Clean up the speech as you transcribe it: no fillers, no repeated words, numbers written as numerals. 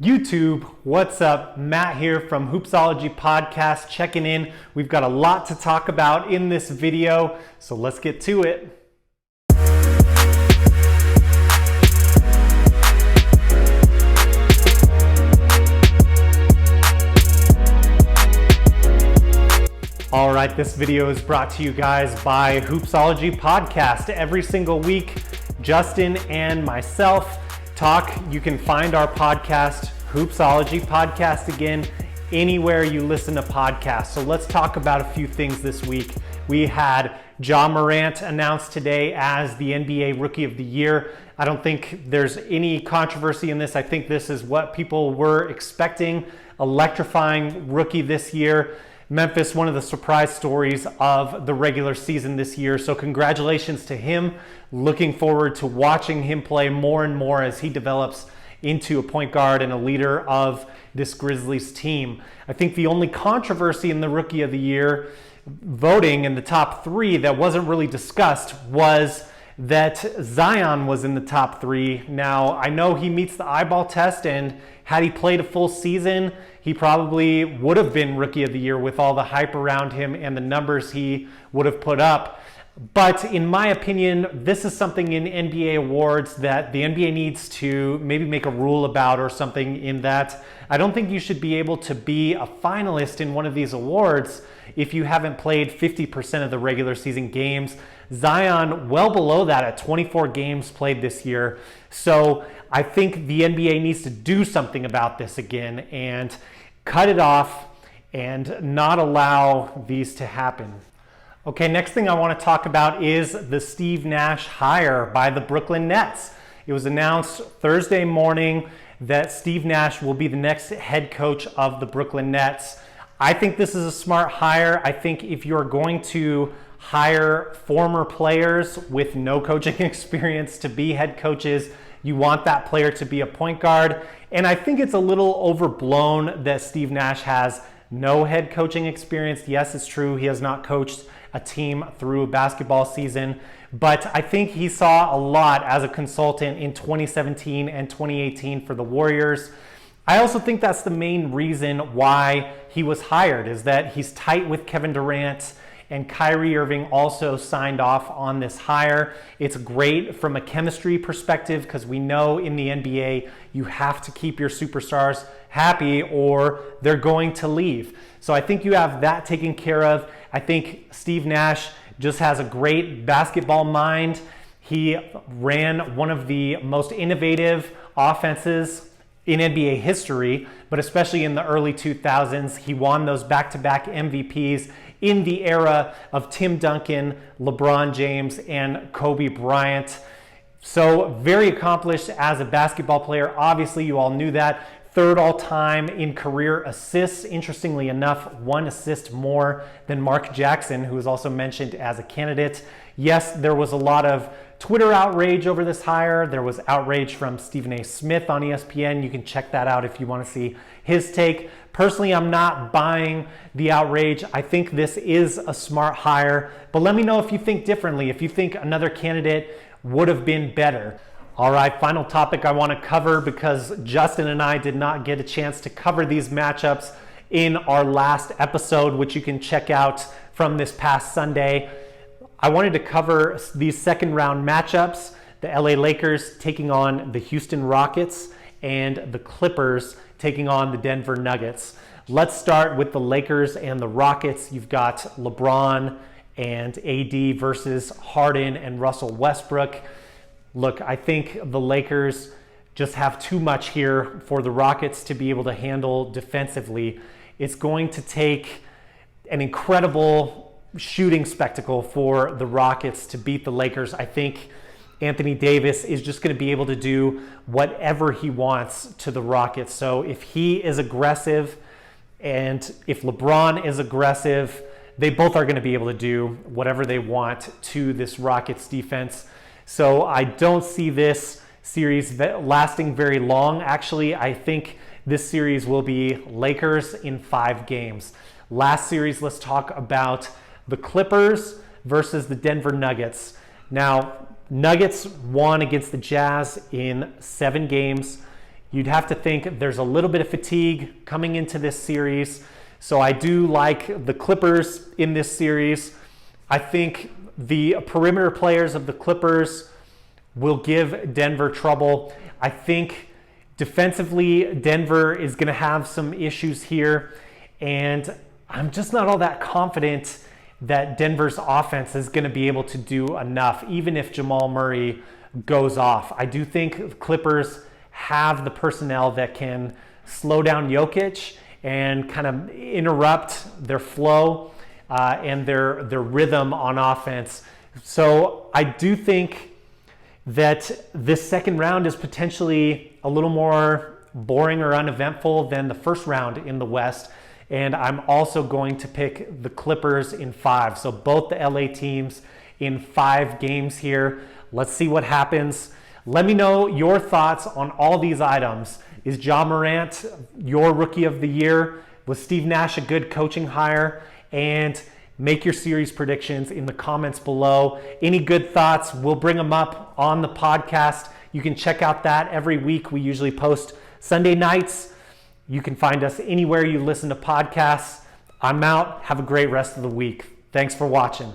YouTube, what's up? Matt here from Hoopsology Podcast checking in. We've got a lot to talk about in this video, so let's get to it. All right, this video is brought to you guys by Hoopsology Podcast. Every single week, Justin and myself talk. You can find our podcast, Hoopsology Podcast, again, anywhere you listen to podcasts. So let's talk about a few things this week. We had Morant announced today as the NBA Rookie of the Year. I don't think there's any controversy in this. I think this is what people were expecting. Electrifying rookie this year. Memphis, one of the surprise stories of the regular season this year. So congratulations to him. Looking forward to watching him play more and more as he develops into a point guard and a leader of this Grizzlies team. I think the only controversy in the Rookie of the Year voting in the top three that wasn't really discussed was that Zion was in the top three. Now, I know he meets the eyeball test, and had he played a full season, he probably would have been Rookie of the Year with all the hype around him and the numbers he would have put up. But in my opinion, this is something in NBA awards that the NBA needs to maybe make a rule about, or something, in that I don't think you should be able to be a finalist in one of these awards if you haven't played 50% of the regular season games. Zion well below that at 24 games played this year. So I think the NBA needs to do something about this again and cut it off and not allow these to happen. Okay, next thing I want to talk about is the Steve Nash hire by the Brooklyn Nets. It was announced Thursday morning that Steve Nash will be the next head coach of the Brooklyn Nets. I think this is a smart hire. I think if you're going to hire former players with no coaching experience to be head coaches, you want that player to be a point guard. And I think it's a little overblown that Steve Nash has no head coaching experience. Yes, it's true, he has not coached a team through a basketball season, but I think he saw a lot as a consultant in 2017 and 2018 for the Warriors. I also think that's the main reason why he was hired, is that he's tight with Kevin Durant, and Kyrie Irving also signed off on this hire. It's great from a chemistry perspective because we know in the NBA you have to keep your superstars happy or they're going to leave. So I think you have that taken care of. I think Steve Nash just has a great basketball mind. He ran one of the most innovative offenses in NBA history, but especially in the early 2000s. He won those back-to-back MVPs in the era of Tim Duncan, LeBron James, and Kobe Bryant. So very accomplished as a basketball player. Obviously, you all knew that. Third all-time in career assists. Interestingly enough, one assist more than Mark Jackson, who was also mentioned as a candidate. Yes, there was a lot of Twitter outrage over this hire. There was outrage from Stephen A. Smith on ESPN. You can check that out if you want to see his take. Personally, I'm not buying the outrage. I think this is a smart hire, but let me know if you think differently, if you think another candidate would have been better. All right, final topic I want to cover, because Justin and I did not get a chance to cover these matchups in our last episode, which you can check out from this past Sunday. I wanted to cover these second round matchups, the LA Lakers taking on the Houston Rockets and the Clippers taking on the Denver Nuggets. Let's start with the Lakers and the Rockets. You've got LeBron and AD versus Harden and Russell Westbrook. Look, I think the Lakers just have too much here for the Rockets to be able to handle defensively. It's going to take an incredible shooting spectacle for the Rockets to beat the Lakers. I think Anthony Davis is just going to be able to do whatever he wants to the Rockets. So if he is aggressive and if LeBron is aggressive, they both are going to be able to do whatever they want to this Rockets defense. So I don't see this series lasting very long. Actually, I think this series will be Lakers in 5 games. Last series, let's talk about the Clippers versus the Denver Nuggets. Now, Nuggets won against the Jazz in 7 games. you'd have to think there's a little bit of fatigue coming into this series. So I do like the Clippers in this series. I think the perimeter players of the Clippers will give Denver trouble. I think defensively, Denver is going to have some issues here, and I'm just not all that confident that Denver's offense is going to be able to do enough, even if Jamal Murray goes off. I do think Clippers have the personnel that can slow down Jokic and kind of interrupt their flow and their rhythm on offense. So I do think that this second round is potentially a little more boring or uneventful than the first round in the West. And I'm also going to pick the Clippers in 5. So both the LA teams in 5 games here. Let's see what happens. Let me know your thoughts on all these items. Is Ja Morant your rookie of the year? Was Steve Nash a good coaching hire? And make your series predictions in the comments below. Any good thoughts, we'll bring them up on the podcast. You can check out that every week. We usually post Sunday nights. You can find us anywhere you listen to podcasts. I'm out. Have a great rest of the week. Thanks for watching.